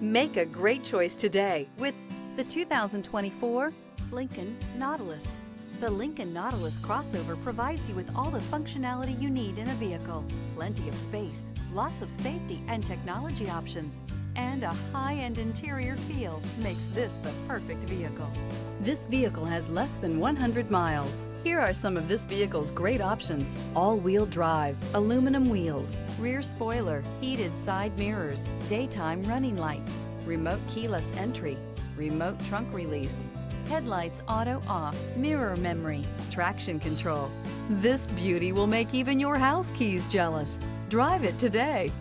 Make a great choice today with the 2024 Lincoln Nautilus. The Lincoln Nautilus crossover provides you with all the functionality you need in a vehicle. Plenty of space, lots of safety and technology options, and a high-end interior feel makes this the perfect vehicle. This vehicle has less than 100 miles. Here are some of this vehicle's great options: all-wheel drive, aluminum wheels, rear spoiler, heated side mirrors, daytime running lights, remote keyless entry, remote trunk release, headlights auto off, mirror memory, traction control. This beauty will make even your house keys jealous. Drive it today.